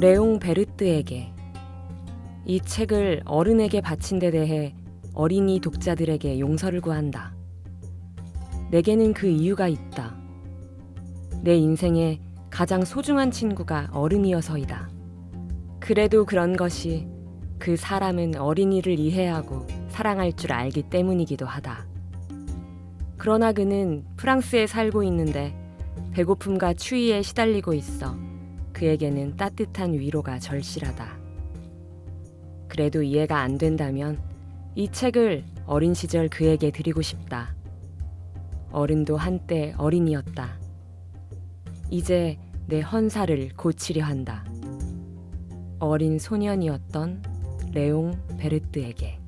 레옹 베르뜨에게. 이 책을 어른에게 바친 데 대해 어린이 독자들에게 용서를 구한다. 내게는 그 이유가 있다. 내 인생에 가장 소중한 친구가 어른이어서이다. 그래도 그런 것이 그 사람은 어린이를 이해하고 사랑할 줄 알기 때문이기도 하다. 그러나 그는 프랑스에 살고 있는데 배고픔과 추위에 시달리고 있어 그에게는 따뜻한 위로가 절실하다. 그래도 이해가 안 된다면 이 책을 어린 시절 그에게 드리고 싶다. 어른도 한때 어린이였다. 이제 내 헌사를 고치려 한다. 어린 소년이었던 레옹 베르뜨에게.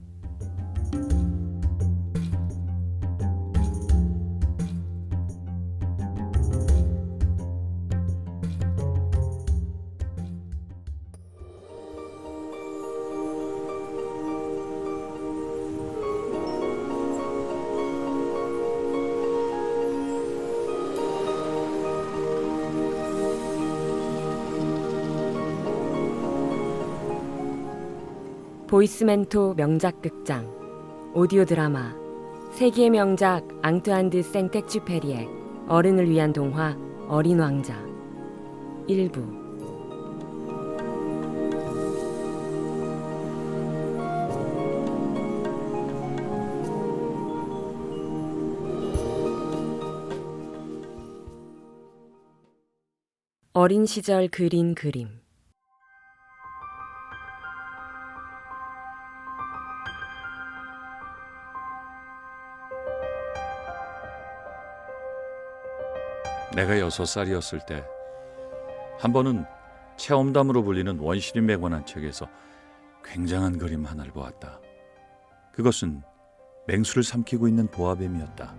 보이스멘토 명작 극장, 오디오 드라마, 세기의 명작 앙투안 드 생텍쥐페리의 어른을 위한 동화 어린 왕자 일부. 어린 시절 그린 그림. 내가 6살이었을 때 한 번은 체험담으로 불리는 원시림에 관한 책에서 굉장한 그림 하나를 보았다. 그것은 맹수를 삼키고 있는 보아뱀이었다.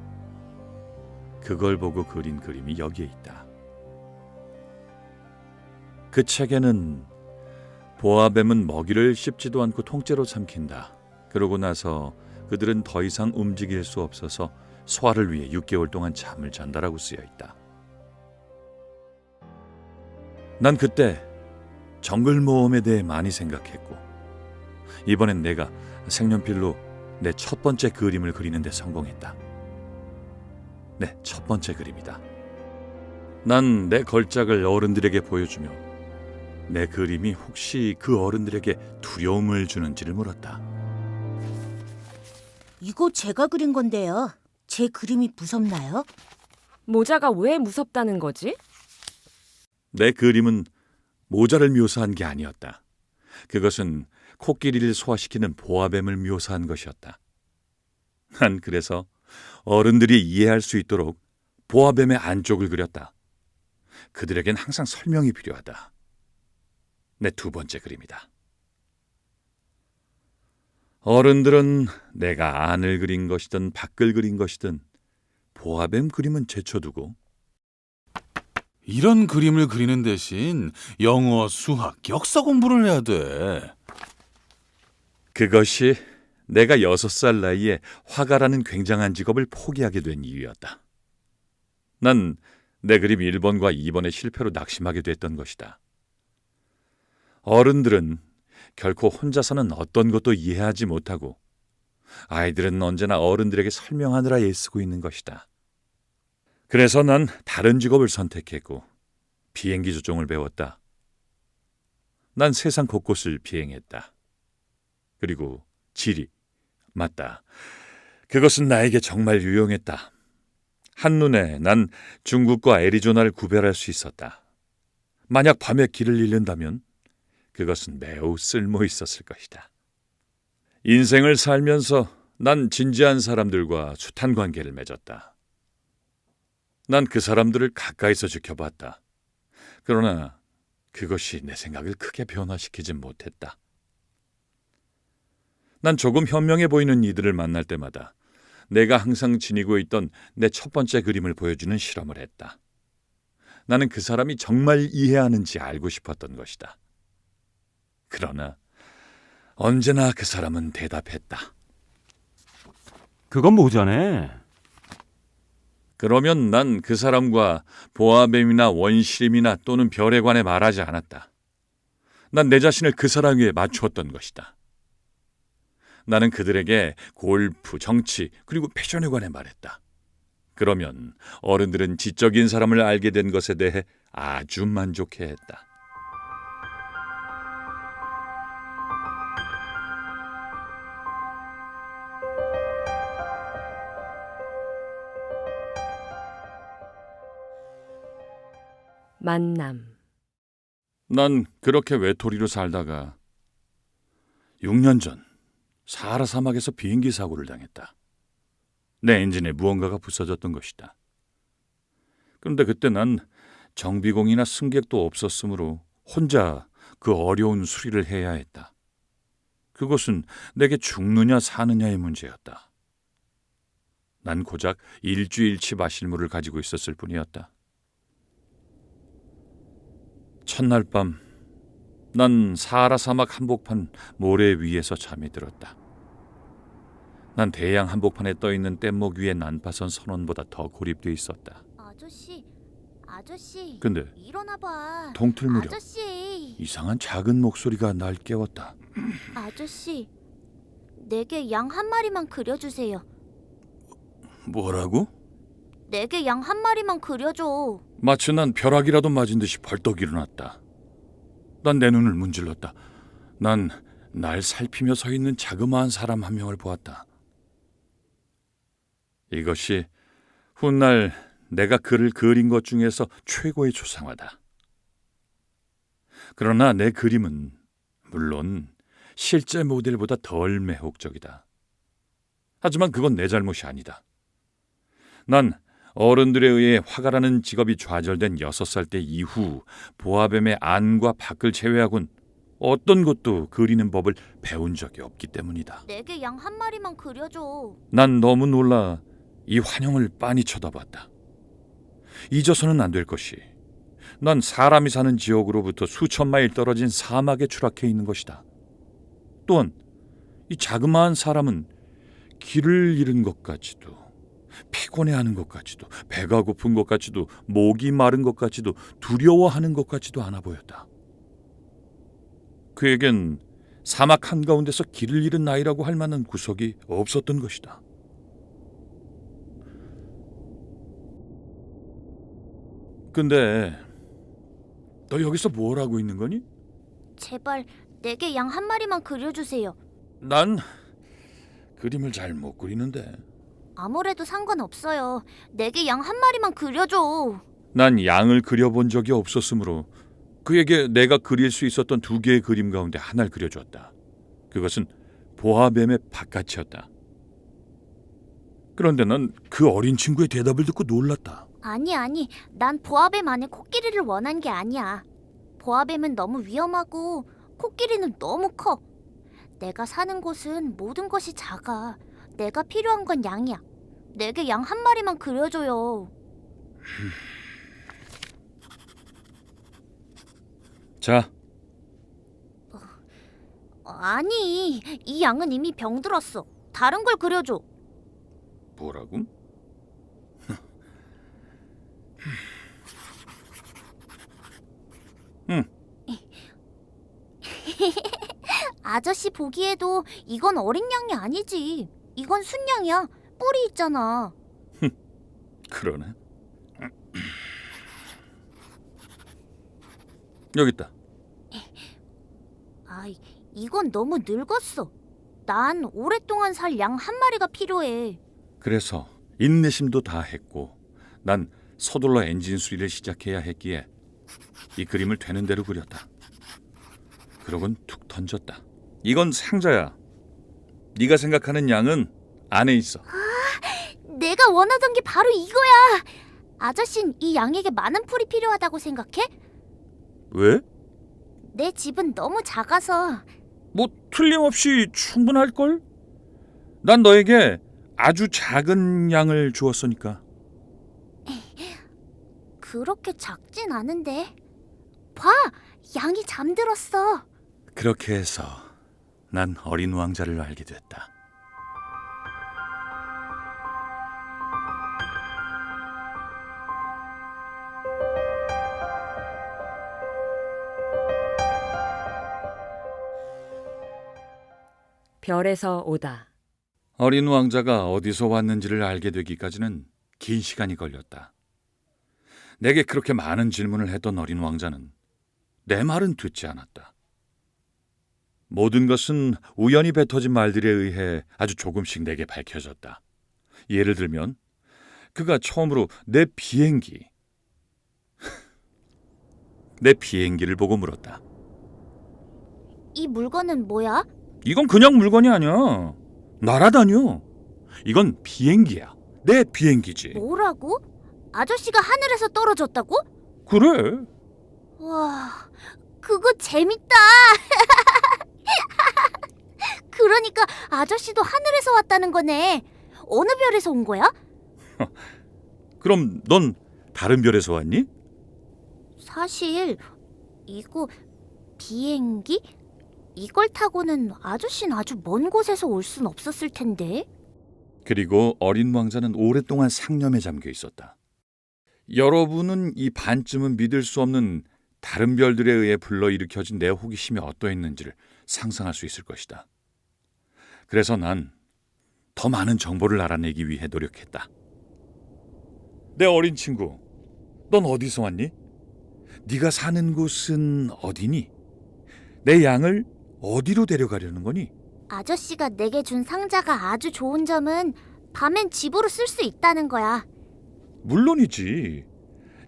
그걸 보고 그린 그림이 여기에 있다. 그 책에는 보아뱀은 먹이를 씹지도 않고 통째로 삼킨다. 그러고 나서 그들은 더 이상 움직일 수 없어서 소화를 위해 6개월 동안 잠을 잔다라고 쓰여 있다. 난 그때 정글 모험에 대해 많이 생각했고 이번엔 내가 색연필로 내 첫 번째 그림을 그리는 데 성공했다. 내 첫 번째 그림이다. 난 내 걸작을 어른들에게 보여주며 내 그림이 혹시 그 어른들에게 두려움을 주는지를 물었다. 이거 제가 그린 건데요. 제 그림이 무섭나요? 모자가 왜 무섭다는 거지? 내 그림은 모자를 묘사한 게 아니었다. 그것은 코끼리를 소화시키는 보아뱀을 묘사한 것이었다. 난 그래서 어른들이 이해할 수 있도록 보아뱀의 안쪽을 그렸다. 그들에겐 항상 설명이 필요하다. 내 두 번째 그림이다. 어른들은 내가 안을 그린 것이든 밖을 그린 것이든 보아뱀 그림은 제쳐두고 이런 그림을 그리는 대신 영어, 수학, 역사 공부를 해야 돼. 그것이 내가 6살 나이에 화가라는 굉장한 직업을 포기하게 된 이유였다. 난 내 그림 1번과 2번의 실패로 낙심하게 됐던 것이다. 어른들은 결코 혼자서는 어떤 것도 이해하지 못하고 아이들은 언제나 어른들에게 설명하느라 애쓰고 있는 것이다. 그래서 난 다른 직업을 선택했고 비행기 조종을 배웠다. 난 세상 곳곳을 비행했다. 그리고 지리, 맞다. 그것은 나에게 정말 유용했다. 한눈에 난 중국과 애리조나를 구별할 수 있었다. 만약 밤에 길을 잃는다면 그것은 매우 쓸모 있었을 것이다. 인생을 살면서 난 진지한 사람들과 숱한 관계를 맺었다. 난 그 사람들을 가까이서 지켜봤다. 그러나 그것이 내 생각을 크게 변화시키진 못했다. 난 조금 현명해 보이는 이들을 만날 때마다 내가 항상 지니고 있던 내 첫 번째 그림을 보여주는 실험을 했다. 나는 그 사람이 정말 이해하는지 알고 싶었던 것이다. 그러나 언제나 그 사람은 대답했다. 그건 모자네. 그러면 난 그 사람과 보아뱀이나 원시림이나 또는 별에 관해 말하지 않았다. 난 내 자신을 그 사람 위에 맞추었던 것이다. 나는 그들에게 골프, 정치, 그리고 패션에 관해 말했다. 그러면 어른들은 지적인 사람을 알게 된 것에 대해 아주 만족해했다. 만남. 난 그렇게 외톨이로 살다가 6년 전 사하라 사막에서 비행기 사고를 당했다. 내 엔진에 무언가가 부서졌던 것이다. 그런데 그때 난 정비공이나 승객도 없었으므로 혼자 그 어려운 수리를 해야 했다. 그것은 내게 죽느냐 사느냐의 문제였다. 난 고작 일주일치 마실 물을 가지고 있었을 뿐이었다. 첫날 밤, 난 사하라 사막 한복판 모래 위에서 잠이 들었다. 난 대양 한복판에 떠있는 뗏목 위의 난파선 선원보다 더 고립돼 있었다. 아저씨, 근데 일어나봐. 동틀 무렵 아저씨, 이상한 작은 목소리가 날 깨웠다. 아저씨, 내게 양 한 마리만 그려주세요. 뭐라고? 내게 양 한 마리만 그려줘. 마치 난 벼락이라도 맞은 듯이 벌떡 일어났다. 난 내 눈을 문질렀다. 난 날 살피며 서 있는 자그마한 사람 한 명을 보았다. 이것이 훗날 내가 그를 그린 것 중에서 최고의 초상화다. 그러나 내 그림은 물론 실제 모델보다 덜 매혹적이다. 하지만 그건 내 잘못이 아니다. 난 어른들에 의해 화가라는 직업이 좌절된 6살 때 이후 보아뱀의 안과 밖을 제외하곤 어떤 것도 그리는 법을 배운 적이 없기 때문이다. 내게 양 한 마리만 그려줘. 난 너무 놀라 이 환영을 빤히 쳐다봤다. 잊어서는 안 될 것이, 난 사람이 사는 지역으로부터 수천 마일 떨어진 사막에 추락해 있는 것이다. 또한 이 자그마한 사람은 길을 잃은 것 같지도, 피곤해하는 것 같지도, 배가 고픈 것 같지도, 목이 마른 것 같지도, 두려워하는 것 같지도 않아 보였다. 그에겐 사막 한가운데서 길을 잃은 아이라고 할 만한 구석이 없었던 것이다. 근데 너 여기서 뭘 하고 있는 거니? 제발 내게 양 한 마리만 그려주세요. 난 그림을 잘 못 그리는데. 아무래도 상관없어요. 내게 양 한 마리만 그려줘. 난 양을 그려본 적이 없었으므로 그에게 내가 그릴 수 있었던 2개의 그림 가운데 하나를 그려주었다. 그것은 보아뱀의 바깥이었다. 그런데 난 그 어린 친구의 대답을 듣고 놀랐다. 아니, 난 보아뱀 안에 코끼리를 원한 게 아니야. 보아뱀은 너무 위험하고 코끼리는 너무 커. 내가 사는 곳은 모든 것이 작아. 내가 필요한 건 양이야. 내게 양 한 마리만 그려줘요. 자, 아니, 이 양은 이미 병들었어. 다른 걸 그려줘. 뭐라고? 아저씨 보기에도 이건 어린 양이 아니지. 이건 순양이야. 뿔이 있잖아. 그러네. 여기 있다. 이건 너무 늙었어. 난 오랫동안 살 양 한 마리가 필요해. 그래서 인내심도 다 했고 난 서둘러 엔진 수리를 시작해야 했기에 이 그림을 되는 대로 그렸다. 그러곤 툭 던졌다. 이건 상자야. 네가 생각하는 양은 안에 있어. 내가 원하던 게 바로 이거야. 아저씨는 이 양에게 많은 풀이 필요하다고 생각해? 왜? 내 집은 너무 작아서. 뭐 틀림없이 충분할걸? 난 너에게 아주 작은 양을 주었으니까. 그렇게 작진 않은데. 봐, 양이 잠들었어. 그렇게 해서 난 어린 왕자를 알게 됐다. 별에서 오다. 어린 왕자가 어디서 왔는지를 알게 되기까지는 긴 시간이 걸렸다. 내게 그렇게 많은 질문을 했던 어린 왕자는 내 말은 듣지 않았다. 모든 것은 우연히 뱉어진 말들에 의해 아주 조금씩 내게 밝혀졌다. 예를 들면 그가 처음으로 내 비행기를 보고 물었다. 이 물건은 뭐야? 이건 그냥 물건이 아니야. 날아다녀. 이건 비행기야. 내 비행기지. 뭐라고? 아저씨가 하늘에서 떨어졌다고? 그래. 와, 그거 재밌다. 그러니까 아저씨도 하늘에서 왔다는 거네. 어느 별에서 온 거야? 그럼 넌 다른 별에서 왔니? 사실 이거 비행기? 이걸 타고는 아저씨는 아주 먼 곳에서 올 순 없었을 텐데. 그리고 어린 왕자는 오랫동안 상념에 잠겨 있었다. 여러분은 이 반쯤은 믿을 수 없는 다른 별들에 의해 불러일으켜진 내 호기심이 어떠했는지를 상상할 수 있을 것이다. 그래서 난 더 많은 정보를 알아내기 위해 노력했다. 내 어린 친구, 넌 어디서 왔니? 네가 사는 곳은 어디니? 내 양을 어디로 데려가려는 거니? 아저씨가 내게 준 상자가 아주 좋은 점은 밤엔 집으로 쓸 수 있다는 거야. 물론이지.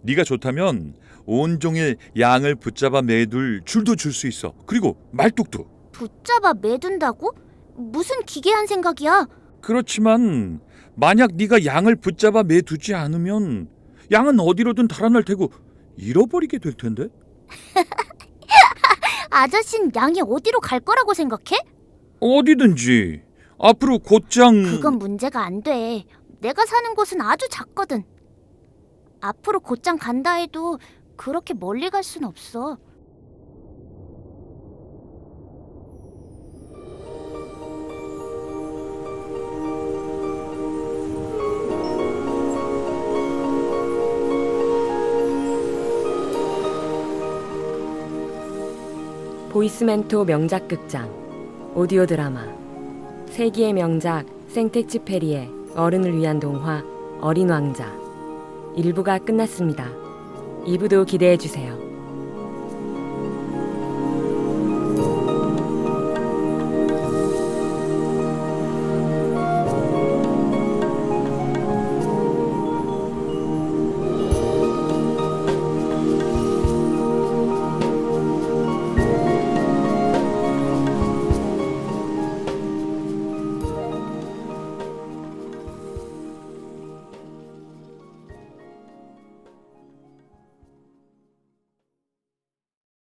네가 좋다면 온종일 양을 붙잡아 매둘 줄도 줄 수 있어. 그리고 말뚝도. 붙잡아 매둔다고? 무슨 기괴한 생각이야? 그렇지만 만약 네가 양을 붙잡아 매두지 않으면 양은 어디로든 달아날 테고 잃어버리게 될 텐데. 아저씨는 양이 어디로 갈 거라고 생각해? 어디든지. 앞으로 곧장. 그건 문제가 안 돼. 내가 사는 곳은 아주 작거든. 앞으로 곧장 간다 해도 그렇게 멀리 갈 순 없어. 보이스멘토 명작극장 오디오 드라마 세기의 명작 생텍쥐페리의 어른을 위한 동화 어린 왕자 1부가 끝났습니다. 2부도 기대해 주세요.